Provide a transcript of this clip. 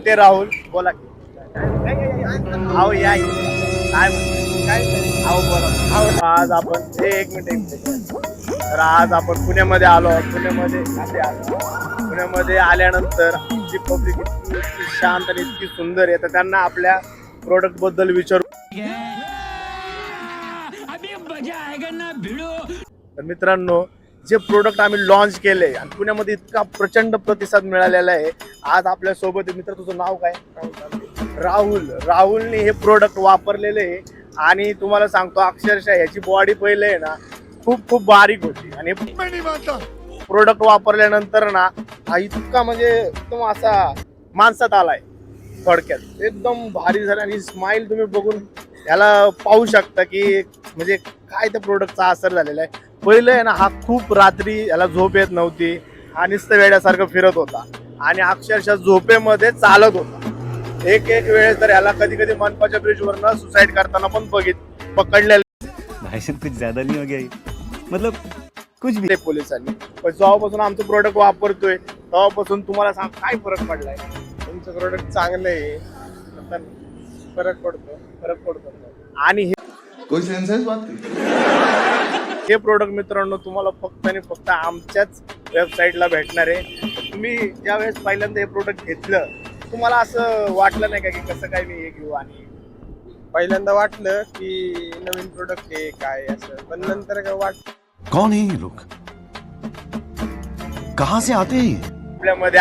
ते राहुल बोला की. अहो या काय अहो बोला. आज आपण एक मिनिट. तर आज आपण पुण्यामध्ये आलो. पुण्यामध्ये आल्यानंतर आमची पब्लिक इतकी शांत आणि इतकी सुंदर आहे, तर त्यांना आपल्या प्रोडक्ट बद्दल विचारू. तर मित्रांनो, जे प्रोडक्ट आम्ही लॉन्च केले आणि पुण्यामध्ये इतका प्रचंड प्रतिसाद मिळालेला आहे. आज आपल्या सोबत आहे. मित्र, तुझं नाव काय? राहुलने हे प्रोडक्ट वापरलेले आहे आणि तुम्हाला सांगतो अक्षरशः याची बॉडी पहिले आहे ना खूप खूप बारीक होती आणि प्रोडक्ट वापरल्यानंतर ना हा इतका म्हणजे एकदम असा माणसात आलाय. थोडक्यात एकदम भारी झाला आणि स्माइल तुम्ही बघून याला पाहू शकता की म्हणजे काय त्या प्रोडक्टचा असर झालेला आहे. पहिलं आहे ना हा खूप रात्री याला झोप येत नव्हती आणि नुसतं वेड्यासारखं फिरत होता आणि अक्षरशः झोपेमध्ये चालत होता. एक वेळेस तर याला कधी कधी मनपाच्या ब्रिजवरनं सुसाईड करताना पण पकडलेलं. भाई साहब कुछ ज्यादा नहीं हो गया ये? मतलब कुछ भी. पोलिसांनी पण जेव्हापासून आमचं प्रोडक्ट वापरतोय तेव्हापासून तुम्हाला सांग काय फरक पडलाय. तुमचं प्रोडक्ट चांगलं आहे, आता फरक पडतो आणि कोई सेंस है इस बात की? हे प्रोडक्ट मित्रांनो तुम्हाला फक्त आणि फक्त आमच्याच वेबसाईटला भेटणार आहे. तुम्ही ज्यावेळेस पहिल्यांदा हे प्रोडक्ट घेतलं तुम्हाला असं वाटलं नाही का की कसं काय मी हे घेऊ, आणि पहिल्यांदा वाटलं की नवीन प्रोडक्ट आहे काय असं, पण नंतर काय वाटलं कौन है ये लोग? कहाँ से आते हैं ये? आपल्यामध्ये